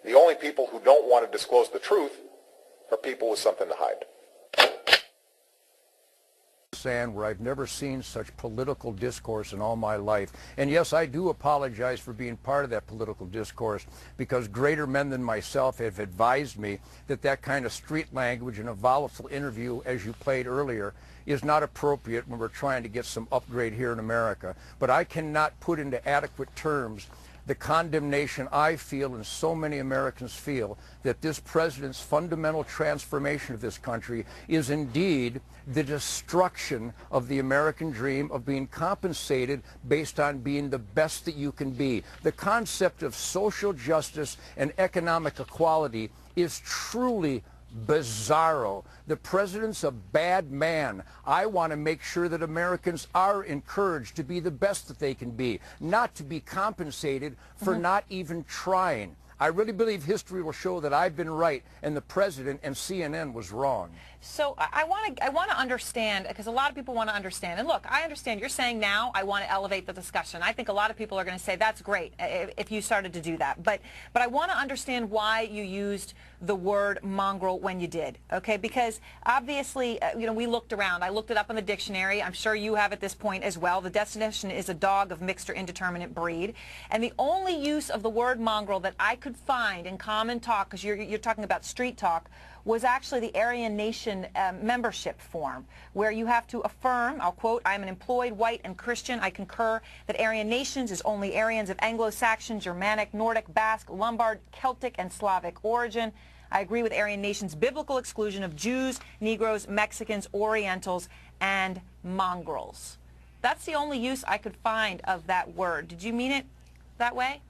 The only people who don't want to disclose the truth are people with something to hide. Where I've never seen such political discourse in all my life. And yes, I do apologize for being part of that political discourse, because greater men than myself have advised me that that kind of street language in a volatile interview, as you played earlier, is not appropriate when we're trying to get some upgrade here in America. But I cannot put into adequate terms the condemnation I feel and so many Americans feel that this president's fundamental transformation of this country is indeed the destruction of the American dream of being compensated based on being the best that you can be. The concept of social justice and economic equality is truly bizarro. The president's a bad man. I want to make sure that Americans are encouraged to be the best that they can be, not to be compensated for not even trying. I really believe history will show that I've been right and the president and CNN was wrong. So I want to understand, because a lot of people want to understand. And look, I understand you're saying now I want to elevate the discussion. I think a lot of people are going to say that's great if you started to do that. But I want to understand why you used the word mongrel when you did. Okay, because obviously, we looked around. I looked it up in the dictionary. I'm sure you have at this point as well. The definition is a dog of mixed or indeterminate breed. And the only use of the word mongrel that I could find in common talk, because you're talking about street talk, was actually the Aryan Nation membership form, where you have to affirm, I'll quote, "I am an employed white and Christian. I concur that Aryan Nations is only Aryans of Anglo-Saxon, Germanic, Nordic, Basque, Lombard, Celtic, and Slavic origin. I agree with Aryan Nation's biblical exclusion of Jews, Negroes, Mexicans, Orientals, and mongrels." That's the only use I could find of that word. Did you mean it that way?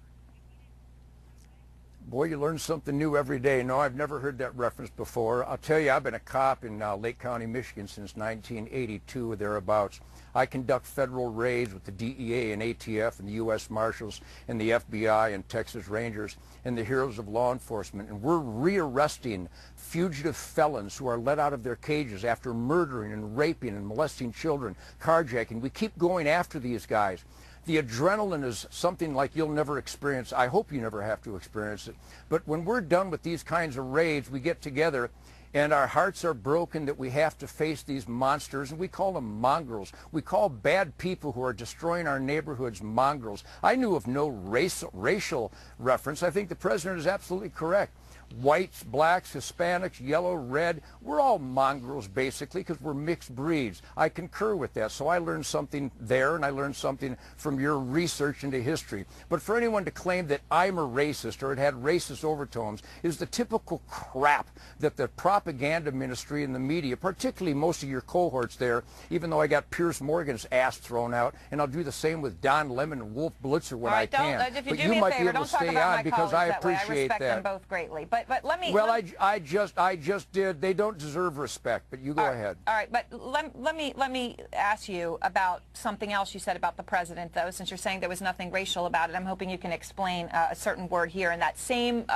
Boy, you learn something new every day. No, I've never heard that reference before. I'll tell you, I've been a cop in Lake County, Michigan since 1982 or thereabouts. I conduct federal raids with the DEA and ATF and the U.S. Marshals and the FBI and Texas Rangers and the heroes of law enforcement. And we're rearresting fugitive felons who are let out of their cages after murdering and raping and molesting children, carjacking. We keep going after these guys. The adrenaline is something like you'll never experience. I hope you never have to experience it. But when we're done with these kinds of raids, we get together and our hearts are broken that we have to face these monsters, and we call them mongrels. We call bad people who are destroying our neighborhoods mongrels. I knew of no racial reference. I think the president is absolutely correct. Whites, blacks, Hispanics, yellow, red, we're all mongrels basically because we're mixed breeds. I concur with that. So I learned something there, and I learned something from your research into history. But for anyone to claim that I'm a racist or it had racist overtones is the typical crap that the propaganda ministry and the media, particularly most of your cohorts there, even though I got Piers Morgan's ass thrown out, and I'll do the same with Don Lemon and Wolf Blitzer when I can. But you might be able to stay on because I appreciate that. I respect them both greatly. But let me. Well, I just did. They don't deserve respect. But you go ahead. All right. But let me ask you about something else you said about the president, though. Since you're saying there was nothing racial about it, I'm hoping you can explain a certain word here. In that same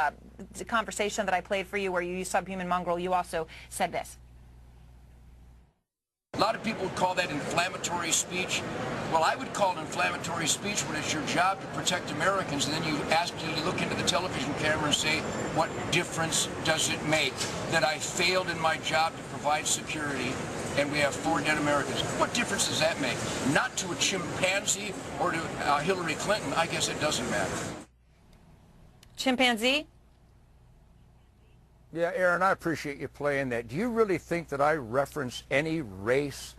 conversation that I played for you, where you used subhuman mongrel, you also said this. A lot of people would call that inflammatory speech. Well, I would call it inflammatory speech when it's your job to protect Americans, and then you look into the television camera and say, what difference does it make that I failed in my job to provide security and we have 4 dead Americans? What difference does that make? Not to a chimpanzee or to Hillary Clinton. I guess it doesn't matter. Chimpanzee? Yeah, Aaron, I appreciate you playing that. Do you really think that I reference any race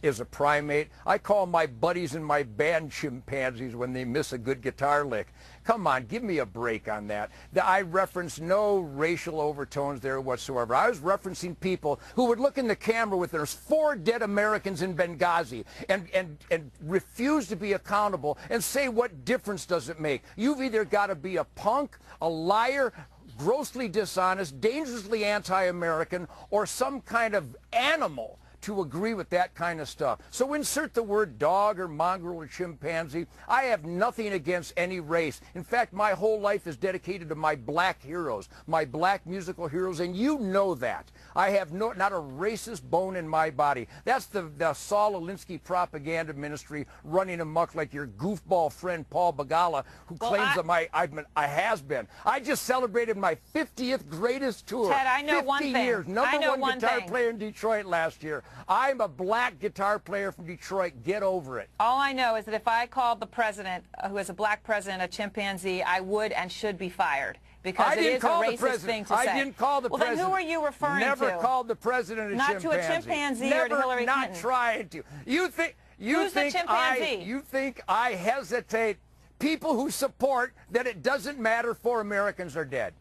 as a primate? I call my buddies in my band chimpanzees when they miss a good guitar lick. Come on, give me a break on that. I reference no racial overtones there whatsoever. I was referencing people who would look in the camera with there's 4 dead Americans in Benghazi and refuse to be accountable and say, what difference does it make? You've either got to be a punk, a liar, grossly dishonest, dangerously anti-American, or some kind of animal to agree with that kind of stuff. So insert the word dog or mongrel or chimpanzee. I have nothing against any race. In fact, my whole life is dedicated to my black heroes, my black musical heroes, and you know that. I have not a racist bone in my body. That's the Saul Alinsky propaganda ministry running amok like your goofball friend Paul Begala, who claims that I'm a has-been. I just celebrated my 50th greatest tour. Ted, I know 50 one thing. years. Number one guitar player in Detroit last year. I'm a black guitar player from Detroit. Get over it. All I know is that if I called the president, who is a black president, a chimpanzee, I would and should be fired. Because it is a racist thing to say. I didn't call the president. Well, then who are you referring to? Never called the president a chimpanzee. Not to a chimpanzee or to Hillary Clinton. Not trying to. Who's the chimpanzee? You think I hesitate? People who support that it doesn't matter 4 Americans are dead.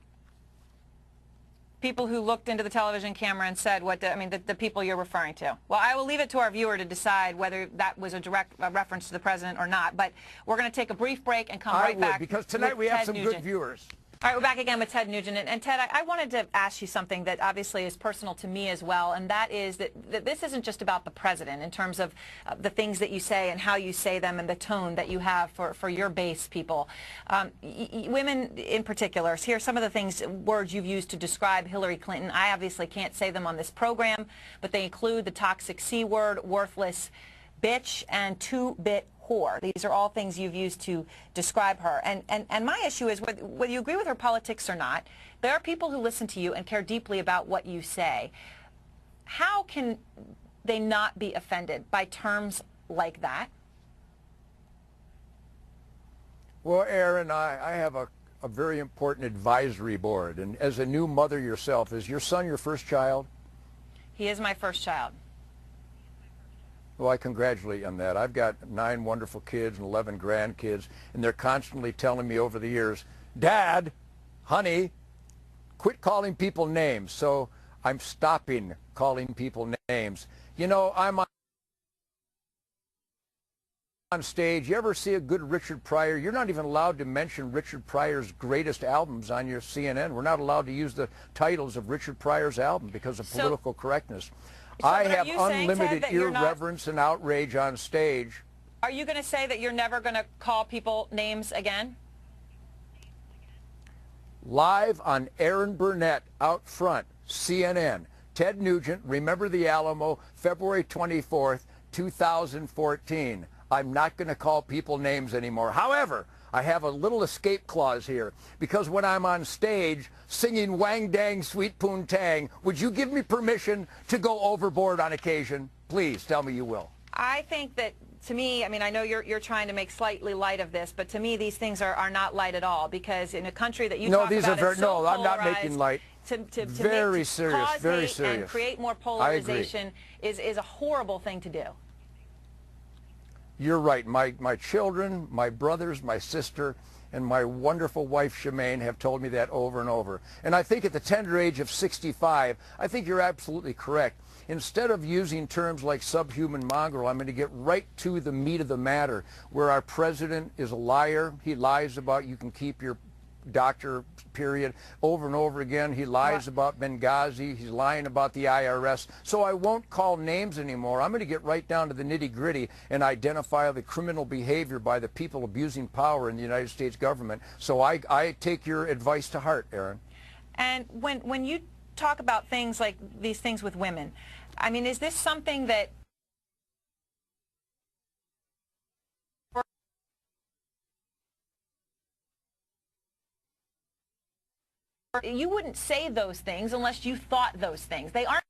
People who looked into the television camera and said what, the people you're referring to. Well, I will leave it to our viewer to decide whether that was a direct reference to the president or not. But we're going to take a brief break and come right back. Because tonight we have some good viewers. All right, we're back again with Ted Nugent. And Ted, I wanted to ask you something that obviously is personal to me as well, and that is that this isn't just about the president in terms of the things that you say and how you say them and the tone that you have for your base people. Women in particular, here are some of the words you've used to describe Hillary Clinton. I obviously can't say them on this program, but they include the toxic C word, worthless bitch, and two-bit whore. These are all things you've used to describe her. And my issue is whether you agree with her politics or not, there are people who listen to you and care deeply about what you say. How can they not be offended by terms like that? Well, Aaron, I have a very important advisory board. And as a new mother yourself, is your son your first child? He is my first child. Well, I congratulate you on that. I've got 9 wonderful kids and 11 grandkids, and they're constantly telling me over the years, Dad, honey, quit calling people names. So I'm stopping calling people names. You know, I'm on stage. You ever see a good Richard Pryor? You're not even allowed to mention Richard Pryor's greatest albums on your CNN. We're not allowed to use the titles of Richard Pryor's album because of political correctness. So I have saying, unlimited Ted, irreverence and outrage on stage. Are you going to say that you're never going to call people names again? Live on Aaron Burnett out front, CNN. Ted Nugent, Remember the Alamo, February 24th, 2014. I'm not going to call people names anymore. However, I have a little escape clause here, because when I'm on stage singing Wang Dang Sweet Poon Tang, would you give me permission to go overboard on occasion? Please tell me you will. I think that, to me, I know you're trying to make slightly light of this, but to me these things are not light at all, because in a country that you talk about is so no, I'm not making light. Very serious, very serious. And create more polarization is a horrible thing to do. You're right. My children, my brothers, my sister, and my wonderful wife, Shemaine, have told me that over and over. And I think at the tender age of 65, I think you're absolutely correct. Instead of using terms like subhuman mongrel, I'm going to get right to the meat of the matter, where our president is a liar. He lies about you can keep your doctor, period, over and over again. He lies about Benghazi. He's lying about the IRS. So I won't call names anymore. I'm going to get right down to the nitty-gritty and identify the criminal behavior by the people abusing power in the United States government. So I take your advice to heart, Aaron. And when you talk about things like these things with women, is this something that you wouldn't say those things unless you thought those things? They aren't.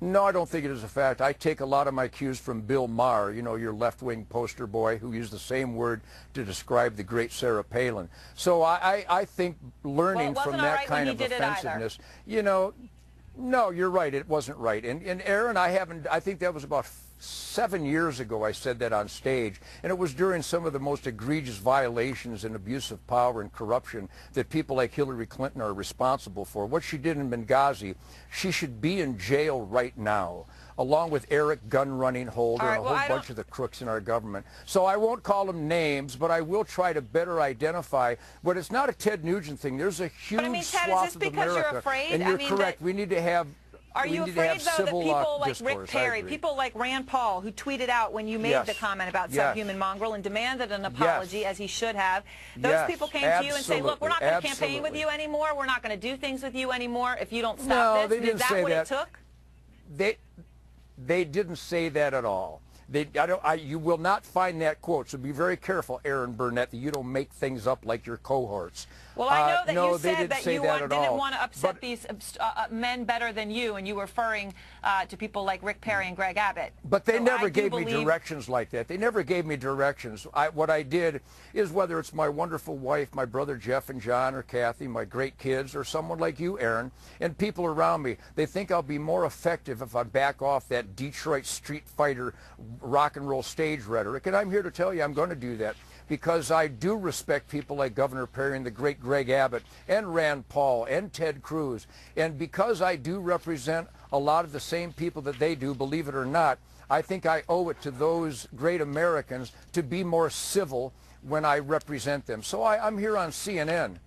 No, I don't think it is a fact. I take a lot of my cues from Bill Maher, you know, your left-wing poster boy who used the same word to describe the great Sarah Palin. So I think learning from that kind of offensiveness, you know, no, you're right. It wasn't right. And Aaron, I think that was about 7 years ago I said that on stage, and it was during some of the most egregious violations and abuse of power and corruption that people like Hillary Clinton are responsible for. What she did in Benghazi, she should be in jail right now. along with Eric Gun Running Holder and a whole bunch of the crooks in our government. So I won't call them names, but I will try to better identify. But it's not a Ted Nugent thing. There's a huge swath of America. You're afraid? And you're correct. We need to have. Are you afraid, though, that people like Rick Perry, people like Rand Paul, who tweeted out when you made the comment about subhuman mongrel and demanded an apology, as he should have, those people came to you and say, look, we're not going to campaign with you anymore, we're not going to do things with you anymore if you don't stop this? Is that what it took? They didn't say that at all. You will not find that quote, so be very careful, Aaron Burnett, that you don't make things up like your cohorts. Well, I know that you said that you didn't want to upset these men better than you, and you were referring to people like Rick Perry and Greg Abbott. But they never gave me directions like that. They never gave me directions. What I did is, whether it's my wonderful wife, my brother Jeff and John, or Kathy, my great kids, or someone like you, Aaron, and people around me, they think I'll be more effective if I back off that Detroit Street Fighter rock and roll stage rhetoric. And I'm here to tell you I'm going to do that, because I do respect people like Governor Perry and the great Greg Abbott and Rand Paul and Ted Cruz. And because I do represent a lot of the same people that they do, believe it or not, I think I owe it to those great Americans to be more civil when I represent them. So I'm here on CNN,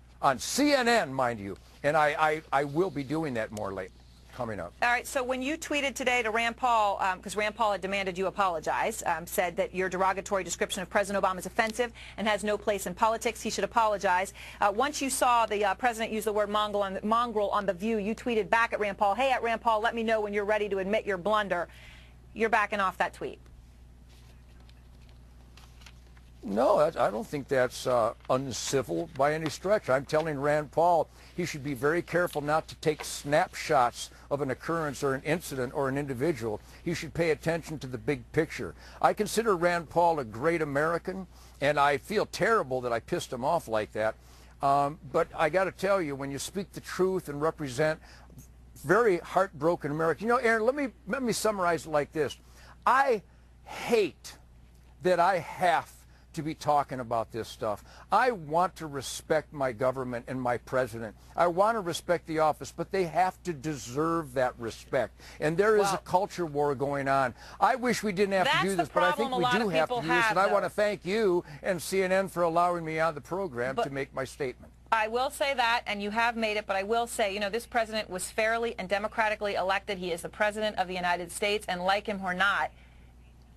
mind you, and I will be doing that more late. Coming up. All right, so when you tweeted today to Rand Paul, because Rand Paul had demanded you apologize, said that your derogatory description of President Obama is offensive and has no place in politics, he should apologize. Once you saw the president use the word mongrel on The View, you tweeted back at Rand Paul, hey, at Rand Paul, let me know when you're ready to admit your blunder. You're backing off that tweet. No, I don't think that's uncivil by any stretch. I'm telling Rand Paul he should be very careful not to take snapshots of an occurrence or an incident or an individual. He should pay attention to the big picture. I consider Rand Paul a great American, and I feel terrible that I pissed him off like that. But I got to tell you, when you speak the truth and represent very heartbroken Americans, you know, Aaron, let me summarize it like this. I hate that I have to be talking about this stuff. I want to respect my government and my president. I want to respect the office, but they have to deserve that respect. And there is a culture war going on. I wish we didn't have to do this, but I think we do have to do this. And I want to thank you and CNN for allowing me on the program to make my statement. I will say that, and you have made it, but I will say, you know, this president was fairly and democratically elected. He is the president of the United States, and like him or not,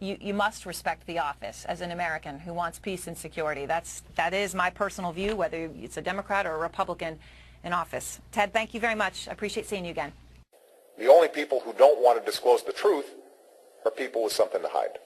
you must respect the office as an American who wants peace and security. That is my personal view, whether it's a Democrat or a Republican in office. Ted, thank you very much. I appreciate seeing you again. The only people who don't want to disclose the truth are people with something to hide.